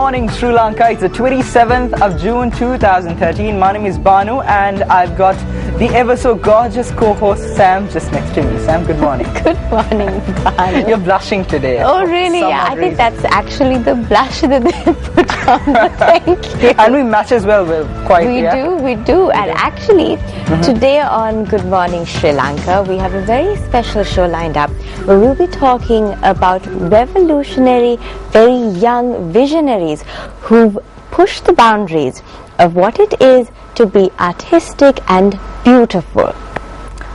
morning, Sri Lanka. It's the 27th of June 2013. My name is Banu and I've got the ever so gorgeous co-host Sam just next to me. Sam, good morning. Good morning, Banu. You're blushing today. Oh, really? Yeah, I think that's actually the blush that they put on. Thank you. And we match as well. We do. And actually, today on Good Morning Sri Lanka, we have a very special show lined up where we'll be talking about revolutionary, very young visionaries who've pushed the boundaries of what it is to be artistic and beautiful.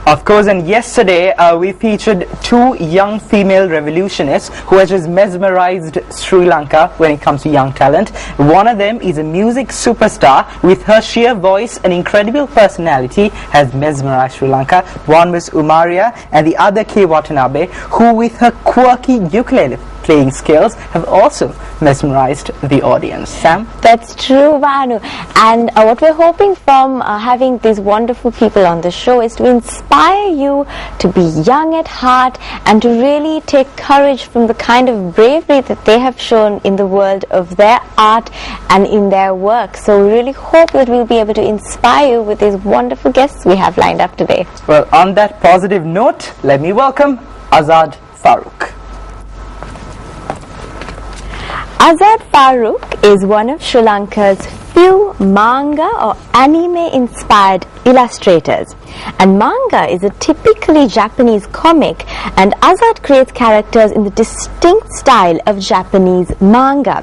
Of course, and yesterday we featured two young female revolutionists who have just mesmerized Sri Lanka when it comes to young talent. One of them is a music superstar with her sheer voice and incredible personality has mesmerized Sri Lanka. One was Umaria and the other K. Watanabe, who with her quirky ukulele playing skills have also mesmerized the audience. Sam? That's true, Banu. And what we're hoping from having these wonderful people on the show is to inspire you to be young at heart and to really take courage from the kind of bravery that they have shown in the world of their art and in their work. So we really hope that we'll be able to inspire you with these wonderful guests we have lined up today. Well, on that positive note, let me welcome Azad Farooq. Azad Farooq is one of Sri Lanka's few manga or anime-inspired illustrators. And manga is a typically Japanese comic, and Azad creates characters in the distinct style of Japanese manga.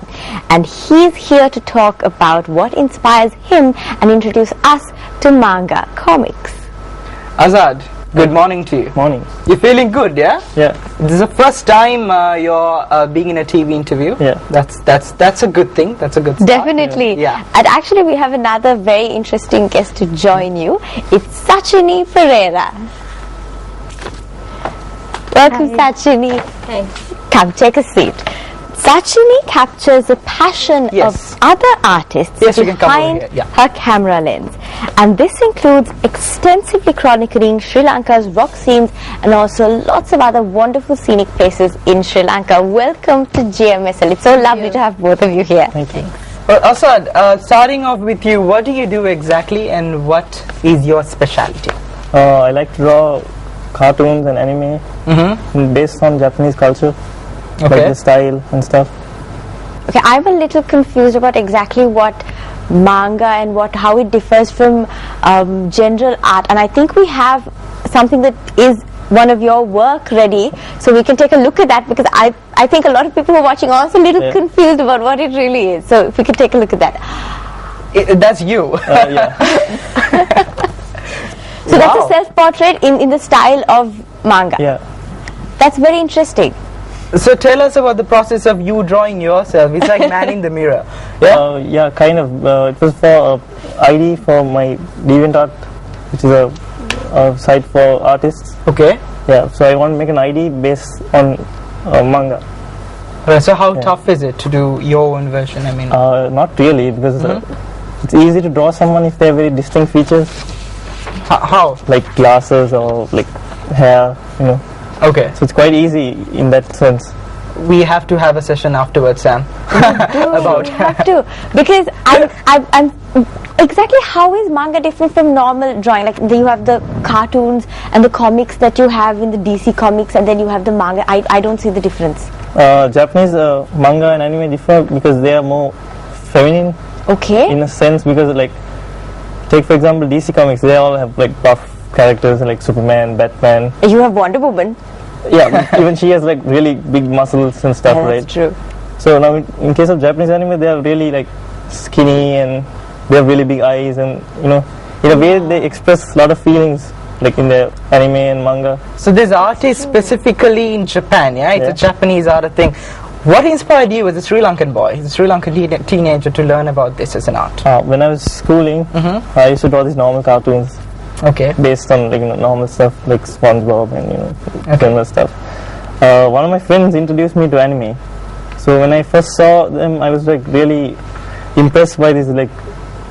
And he's here to talk about what inspires him and introduce us to manga comics. Azad, good morning to you. Morning. You're feeling good, yeah? Yeah. This is the first time you're being in a TV interview. Yeah. That's a good thing. That's a good start. Definitely. Yeah. And actually we have another very interesting guest to join you. It's Sachini Pereira. Welcome, Sachini. Thanks. Come, take a seat. Sachini captures the passion of other artists behind her camera lens. And this includes extensively chronicling Sri Lanka's rock scenes and also lots of other wonderful scenic places in Sri Lanka. Welcome to Gmsl. It's so lovely to have both of you here. Thank you. Well, Azad, starting off with you, what do you do exactly and what is your specialty? I like to draw cartoons and anime based on Japanese culture. Like the style and stuff. Okay, I'm a little confused about exactly what manga and how it differs from general art, and I think we have something that is one of your work ready, so we can take a look at that, because I think a lot of people who are watching are also a little confused about what it really is. So if we could take a look at that. That's you. Yeah. So that's a self-portrait in the style of manga. Yeah. That's very interesting. So tell us about the process of you drawing yourself. It's like man in the mirror. Yeah? Yeah, kind of. It was for ID for my DeviantArt, which is a site for artists. Okay. Yeah, so I want to make an ID based on manga. So how tough is it to do your own version? I mean, not really, because it's easy to draw someone if they have very distinct features. how? Like glasses or like hair, you know. Okay. So it's quite easy in that sense. We have to have a session afterwards, Sam. About we have to, because I'm exactly how is manga different from normal drawing? Like you have the cartoons and the comics that you have in the DC comics, and then you have the manga. I don't see the difference. Japanese manga and anime differ because they are more feminine. Okay. In a sense, because like take for example DC comics, they all have like buff characters like Superman, Batman. You have Wonder Woman. Yeah, even she has like really big muscles and stuff, right? That's true. So now in case of Japanese anime, they are really like skinny and they have really big eyes, and you know, in a way they express a lot of feelings like in the anime and manga. So this art is specifically in Japan, yeah? It's a Japanese art thing. What inspired you as a Sri Lankan boy, as a Sri Lankan teenager, to learn about this as an art? When I was schooling, I used to draw these normal cartoons. Okay. Based on like normal stuff like SpongeBob and similar stuff. One of my friends introduced me to anime. So when I first saw them, I was like really impressed by this like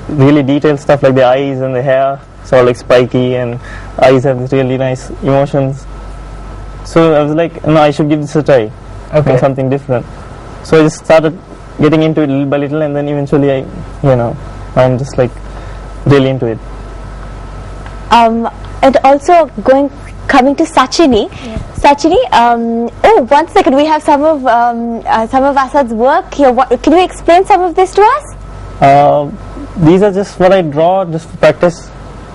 really detailed stuff, like the eyes and the hair. It's all like spiky, and eyes have this really nice emotions. So I was like, no, I should give this a try. Okay. Something different. So I just started getting into it little by little, and then eventually I'm just like really into it. And also coming to Sachini. Yes. Sachini, oh, 1 second, we have some of Asad's work here. Can you explain some of this to us? These are just what I draw just for practice.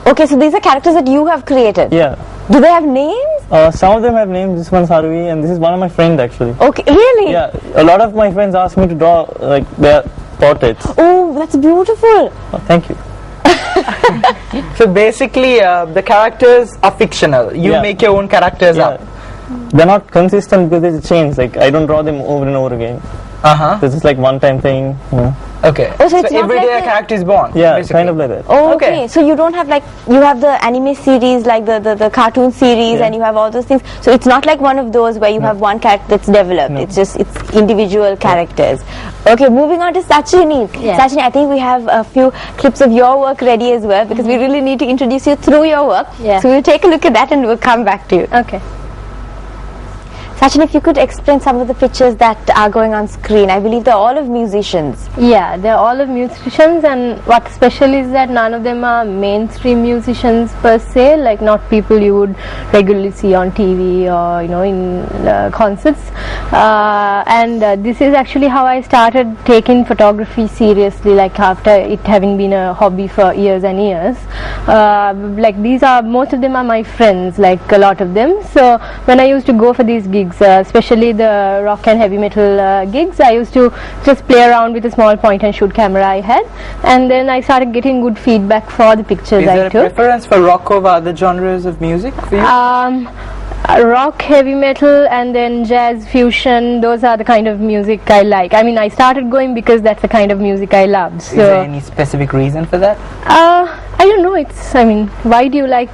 Okay, so these are characters that you have created. Yeah. Do they have names? Some of them have names. This one's Harvi, and this is one of my friends actually. Okay, really? Yeah. A lot of my friends ask me to draw like their portraits. Oh, that's beautiful. Oh, thank you. So basically, the characters are fictional. You Yeah. make your own characters Yeah. up. They're not consistent because they change. Like I don't draw them over and over again. This is like one-time thing. Okay. Oh, so it's not every like day a the- character is born. Yeah, basically. kind of like that. Oh, Okay. okay. So you don't have you have the anime series, like the cartoon series, Yeah. and you have all those things. So it's not like one of those where you have one character that's developed. No. It's individual characters. Okay, moving on to Sachini. Yeah. Sachini, I think we have a few clips of your work ready as well, because we really need to introduce you through your work. Yeah. So we'll take a look at that and we'll come back to you. Okay. Sachin, if you could explain some of the pictures that are going on screen. I believe they're all of musicians. Yeah, they're all of musicians, and what's special is that none of them are mainstream musicians per se, like not people you would regularly see on TV or in concerts. And this is actually how I started taking photography seriously, like after it having been a hobby for years and years. Like most of them are my friends, like a lot of them. So when I used to go for these gigs, especially the rock and heavy metal gigs, I used to just play around with a small point and shoot camera I had, and then I started getting good feedback for the pictures Is there I a took. preference for rock over other genres of music for you? Rock, heavy metal, and then jazz, fusion, those are the kind of music I like. I mean, I started going because that's the kind of music I loved. Is there any specific reason for that? I don't know, why do you like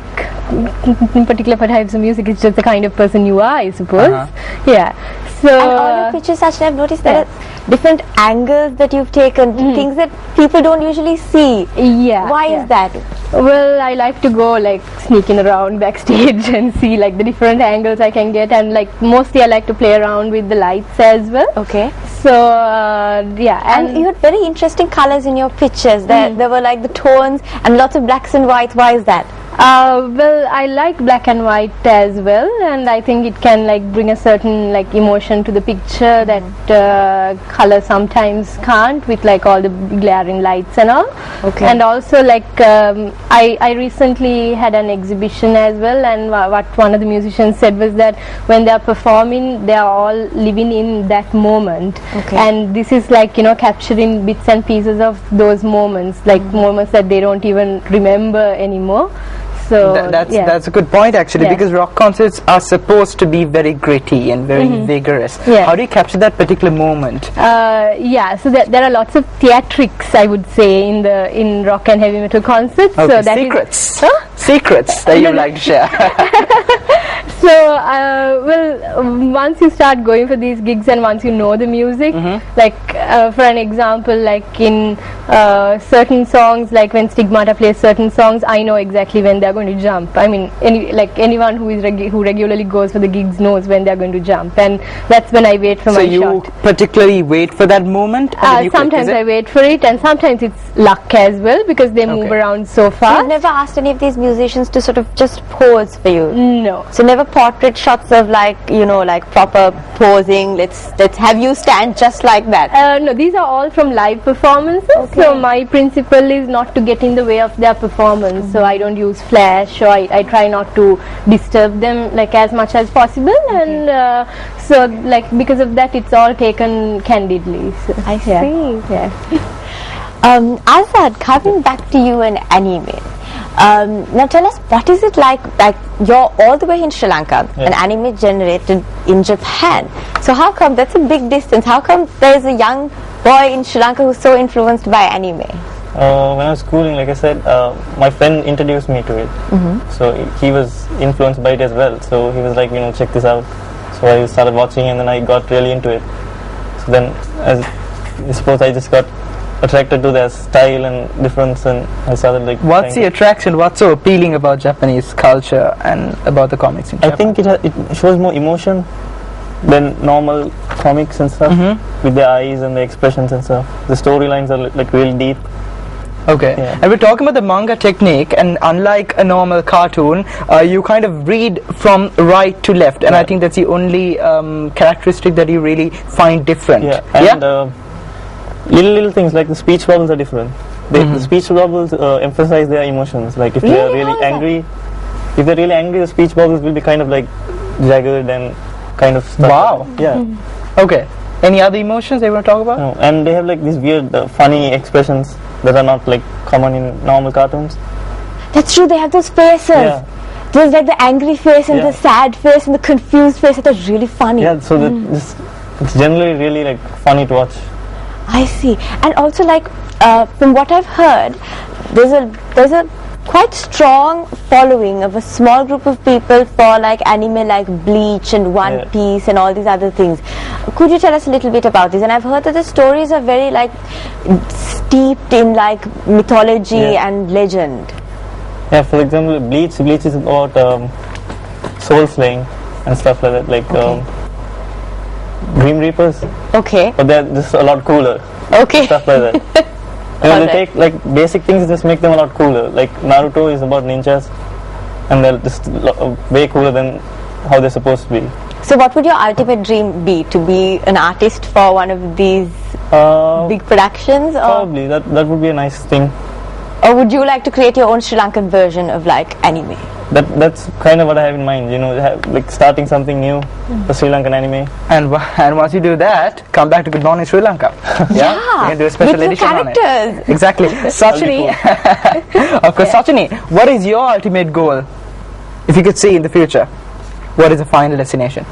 in particular types of music? It's just the kind of person you are, I suppose. Yeah. So And all your pictures, Sachin, I've noticed there are different angles that you've taken, things that people don't usually see. yeah. Why is that? Well, I like to go sneaking around backstage and see the different angles I can get, and mostly I like to play around with the lights as well. Okay. So yeah, And you had very interesting colors in your pictures. There were the tones and lots of blacks and whites. Why is that? Well, I like black and white as well, and I think it can bring a certain emotion to the picture that color sometimes can't, with all the glaring lights and all. Okay. And also I recently had an exhibition as well, and what one of the musicians said was that when they are performing, they are all living in that moment. Okay. And this is capturing bits and pieces of those moments, moments that they don't even remember anymore. So That's a good point actually, Yeah. because rock concerts are supposed to be very gritty and very vigorous. Yeah. How do you capture that particular moment? So there are lots of theatrics, I would say, in rock and heavy metal concerts. Okay, So that is- secrets. Secrets that you like to share. So, once you start going for these gigs and once you know the music, for an example, in certain songs, when Stigmata plays certain songs, I know exactly when they're going to jump. I mean, anyone who regularly goes for the gigs knows when they're going to jump, and that's when I wait for So my you shot. particularly wait for that moment? And then you click, Sometimes is it? I wait for it, and sometimes it's luck as well, because they move Okay. around so You've fast. never asked any of these musicians to sort of just pose for you. No. So never portrait shots of proper posing. Let's have you stand just like that. No, these are all from live performances. So my principle is not to get in the way of their performance. So I don't use flash, or I try not to disturb them as much as possible. And so because of that, it's all taken candidly. So, I yeah. see. Yeah. Azad, coming back to you and anime. Now tell us, what is it like you're all the way in Sri Lanka, Yeah. an anime generated in Japan. So how come, that's a big distance, how come there's a young boy in Sri Lanka who's so influenced by anime? When I was schooling, like I said, my friend introduced me to it. So he was influenced by it as well. So he was like, check this out. So I started watching, and then I got really into it. So then, I suppose I just got attracted to their style and difference, and I started What's the attraction? What's so appealing about Japanese culture and about the comics in Japan? I think it shows more emotion than normal comics and stuff with the eyes and the expressions and stuff. The storylines are like really deep. Okay, Yeah. and we're talking about the manga technique, and unlike a normal cartoon, you kind of read from right to left, and I Right. think that's the only characteristic that you really find different. Yeah, and little things like the speech bubbles are different. The speech bubbles emphasize their emotions. Like if they are Really? really How is that? angry, if they're really angry, the speech bubbles will be kind of like jagged and kind of stuck. Wow. Yeah. Okay, any other emotions they want to talk about? No, and they have like these weird, funny expressions that are not like common in normal cartoons. That's true, they have those faces. Yeah. There's like the angry face and Yeah. the sad face and the confused face that are really funny. Yeah. So that it's generally really like funny to watch. I see. And also like from what I've heard, there's a quite strong following of a small group of people for like anime like Bleach and One Yeah. Piece and all these other things. Could you tell us a little bit about this? And I've heard that the stories are very like steeped in like mythology Yeah. and legend. Yeah. For example, Bleach is about soul slaying and stuff like that. Like Dream Reapers, Okay. but they're just a lot cooler. Okay. Stuff like that. They Alright. take like basic things, just make them a lot cooler. Like Naruto is about ninjas, and they're just way cooler than how they're supposed to be. So what would your ultimate dream be? To be an artist for one of these big productions, or Probably that would be a nice thing. would you like to create your own Sri Lankan version of like anime? That's kind of what I have in mind. You know, like starting something new for Sri Lankan anime. And once you do that, come back to Good Morning Sri Lanka. Yeah, you can do a special with new edition on it. characters. Exactly. Sachini, of course, Sachini, what is your ultimate goal? If you could see in the future, what is the final destination?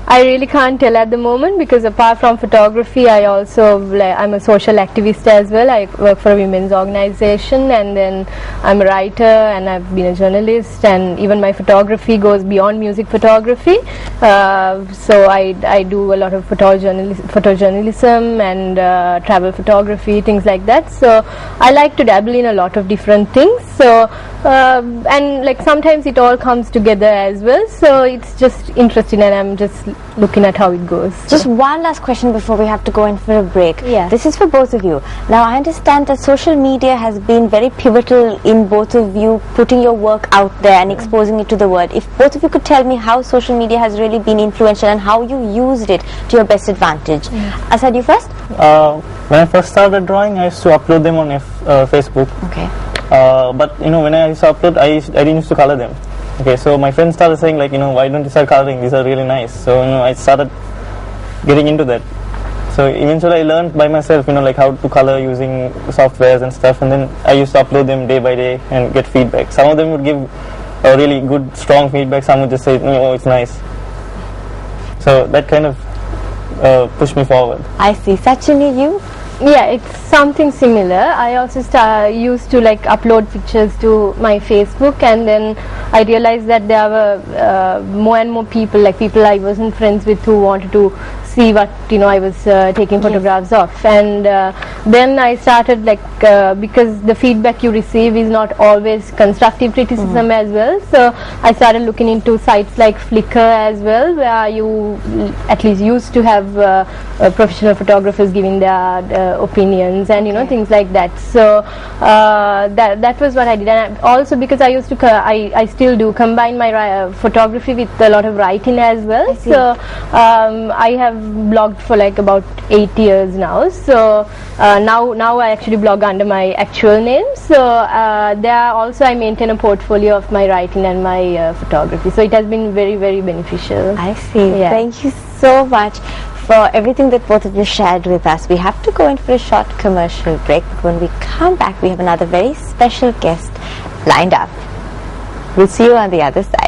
I really can't tell at the moment, because apart from photography, I also I'm a social activist as well. I work for a women's organization, and then I'm a writer, and I've been a journalist, and even my photography goes beyond music photography. So I do a lot of photojournalism and travel photography, things like that. So I like to dabble in a lot of different things. So and like sometimes it all comes together as well. So it's just interesting, and I'm just looking at how it goes. Just one last question before we have to go in for a break. Yeah. This is for both of you. Now I understand that social media has been very pivotal in both of you putting your work out there and exposing it to the world. If both of you could tell me how social media has really been influential and how you used it to your best advantage. Asad, you first? When I first started drawing, I used to upload them on Facebook. Okay. But you know, when I used to upload, I didn't used to color them. Okay, so my friends started saying like, you know, why don't you start coloring? These are really nice. So you know, I started getting into that. So eventually I learned by myself, you know, like how to color using softwares and stuff, and then I used to upload them day by day and get feedback. Some of them would give a really good, strong feedback. Some would just say, oh, it's nice. So that kind of pushed me forward. I see. Sachini, you? Yeah, it's something similar. I also used to like upload pictures to my Facebook, and then I realized that there were more and more people, like people I wasn't friends with, who wanted to see what I was taking photographs of. And then I started like because the feedback you receive is not always constructive criticism as well, so I started looking into sites like Flickr as well, where you at least used to have professional photographers giving their opinions and things like that. So that was what I did. And also because I used to I still do combine my photography with a lot of writing as well. So I have blogged for like about 8 years now. So now I actually blog under my actual name. So there also I maintain a portfolio of my writing and my photography. So it has been very, very beneficial. I see. Yeah. Thank you so much for everything that both of you shared with us. We have to go in for a short commercial break, but when we come back we have another very special guest lined up. We'll see you on the other side.